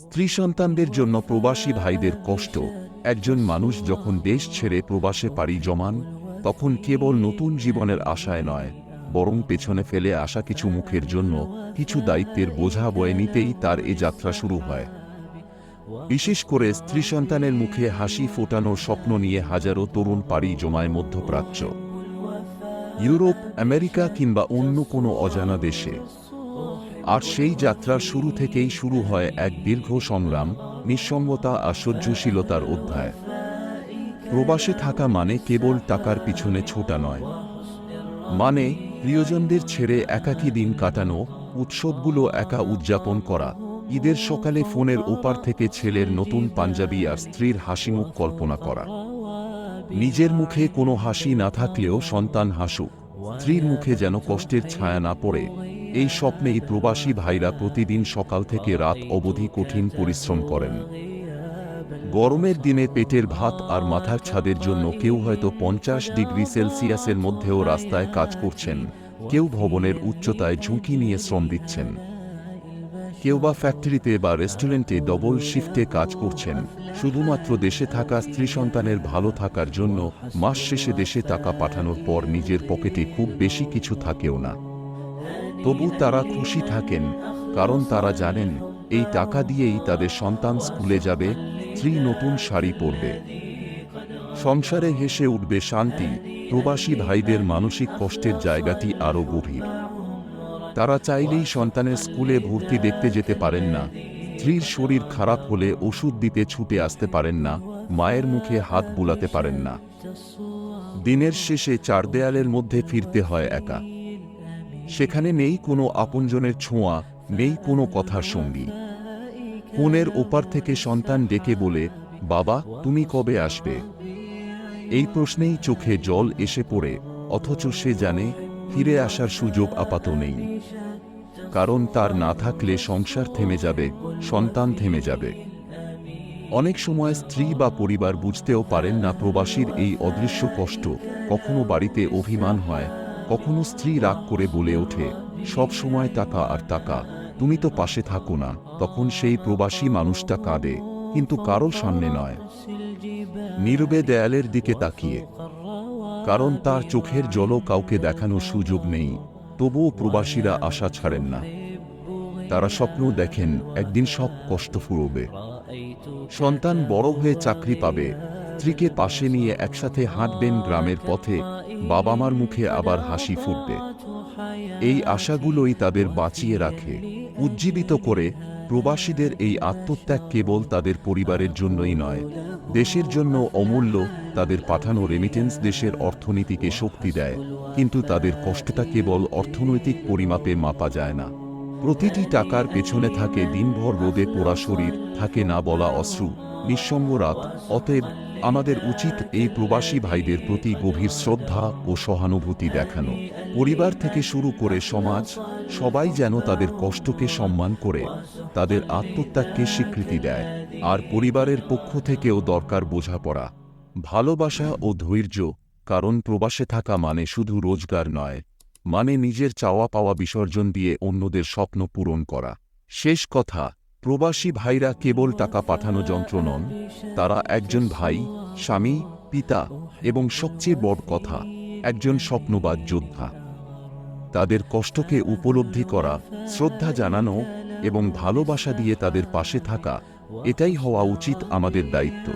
স্ত্রী সন্তানদের জন্য প্রবাসী ভাইদের কষ্ট। একজন মানুষ যখন দেশ ছেড়ে প্রবাসে পাড়ি জমান, তখন কেবল নতুন জীবনের আশায় নয়, বরং পেছনে ফেলে আসা কিছু মুখের জন্য, কিছু দায়িত্বের বোঝা বয়ে নিতেই তার এ যাত্রা শুরু হয়। বিশেষ করে স্ত্রী সন্তানের মুখে হাসি ফোটানোর স্বপ্ন নিয়ে হাজারো তরুণ পাড়ি জমায় মধ্যপ্রাচ্য, ইউরোপ, আমেরিকা কিংবা অন্য কোনো অজানা দেশে। আর সেই যাত্রার শুরু থেকেই শুরু হয় এক দীর্ঘ সংগ্রাম, নিঃসঙ্গতা আর সহ্যশীলতার অধ্যায়। প্রবাসে থাকা মানে কেবল টাকার পিছনে ছোটা নয়, মানে প্রিয়জনদের ছেড়ে একাকী দিন কাটানো, উৎসবগুলো একা উদযাপন করা, ঈদের সকালে ফোনের ওপার থেকে ছেলের নতুন পাঞ্জাবি আর স্ত্রীর হাসিমুখ কল্পনা করা। নিজের মুখে কোনো হাসি না থাকলেও সন্তান হাসুক, স্ত্রীর মুখে যেন কষ্টের ছায়া না পড়ে, এই স্বপ্নেই প্রবাসী ভাইরা প্রতিদিন সকাল থেকে রাত অবধি কঠিন পরিশ্রম করেন। গরমের দিনে পেটের ভাত আর মাথার ছাদের জন্য কেউ হয়তো 50 ডিগ্রি সেলসিয়াসের মধ্যেও রাস্তায় কাজ করছেন, কেউ ভবনের উচ্চতায় ঝুঁকি নিয়ে শ্রম দিচ্ছেন, কেউ বা ফ্যাক্টরিতে বা রেস্টুরেন্টে ডবল শিফটে কাজ করছেন, শুধুমাত্র দেশে থাকা স্ত্রী সন্তানের ভালো থাকার জন্য। মাস শেষে দেশে টাকা পাঠানোর পর নিজের পকেটে খুব বেশি কিছু থাকেও না। তবু তারা খুশি থাকেন, কারণ তারা জানেন এই টাকা দিয়েই তাদের সন্তান স্কুলে যাবে, স্ত্রী নতুন শাড়ি পরবে, সংসারে হেসে উঠবে শান্তি। প্রবাসী ভাইদের মানসিক কষ্টের জায়গাটি আরও গভীর। তারা চাইলেই সন্তানের স্কুলে ভর্তি দেখতে যেতে পারেন না, স্ত্রীর শরীর খারাপ হলে ওষুধ দিতে ছুটে আসতে পারেন না, মায়ের মুখে হাত বুলাতে পারেন না। দিনের শেষে চার দেয়ালের মধ্যে ফিরতে হয় একা। সেখানে নেই কোনো আপনজনের ছোঁয়া, নেই কোনো কথার সঙ্গী। ফোনের ওপার থেকে সন্তান ডেকে বলে, বাবা তুমি কবে আসবে? এই প্রশ্নেই চোখে জল এসে পড়ে, অথচ সে জানে ফিরে আসার সুযোগ আপাতত নেই। কারণ তার না থাকলে সংসার থেমে যাবে, সন্তান থেমে যাবে। অনেক সময় স্ত্রী বা পরিবার বুঝতেও পারেন না প্রবাসীর এই অদৃশ্য কষ্ট। কখনো বাড়িতে অভিমান হয়, কখনো স্ত্রী রাগ করে বলে ওঠে, সব সময় টাকা আর টাকা, তুমি তো পাশে থাকো না। তখন সেই প্রবাসী মানুষটা কাঁদে, কিন্তু কারো সামনে নয়, নীরবে দেয়ালের দিকে তাকিয়ে। কারণ তার চোখের জলও কাউকে দেখানোর সুযোগ নেই। তবুও প্রবাসীরা আশা ছাড়েন না। তারা স্বপ্ন দেখেন একদিন সব কষ্ট ফুরবে, সন্তান বড় হয়ে চাকরি পাবে, স্ত্রীকে পাশে নিয়ে একসাথে হাঁটবেন গ্রামের পথে, বাবা মার মুখে আবার হাসি ফুটবে। এই আশাগুলোই তাদের বাঁচিয়ে রাখে, উজ্জীবিত করে। প্রবাসীদের এই আত্মত্যাগ কেবল তাদের পরিবারের জন্যই নয়, দেশের জন্য অমূল্য। তাদের পাঠানো রেমিটেন্স দেশের অর্থনীতিকে শক্তি দেয়, কিন্তু তাদের কষ্টটা কেবল অর্থনৈতিক পরিমাপে মাপা যায় না। প্রতিটি টাকার পেছনে থাকে দিনভর রোদে পোড়া শরীর, থাকে না বলা অশ্রু, নিঃসঙ্গ রাত। অতএব আমাদের উচিত এই প্রবাসী ভাইদের প্রতি গভীর শ্রদ্ধা ও সহানুভূতি দেখানো। পরিবার থেকে শুরু করে সমাজ, সবাই যেন তাদের কষ্টকে সম্মান করে, তাদের আত্মত্যাগকে স্বীকৃতি দেয়। আর পরিবারের পক্ষ থেকেও দরকার বোঝাপড়া, ভালোবাসা ও ধৈর্য। কারণ প্রবাসে থাকা মানে শুধু রোজগার নয়, মানে নিজের চাওয়া পাওয়া বিসর্জন দিয়ে অন্যদের স্বপ্ন পূরণ করা। শেষ কথা, প্রবাসী ভাইরা কেবল টাকা পাঠানো যন্ত্র নন, তারা একজন ভাই, স্বামী, পিতা এবং সবচেয়ে বড় কথা, একজন স্বপ্নবাজ যোদ্ধা। তাদের কষ্টকে উপলব্ধি করা, শ্রদ্ধা জানানো এবং ভালোবাসা দিয়ে তাদের পাশে থাকা, এটাই হওয়া উচিত আমাদের দায়িত্ব।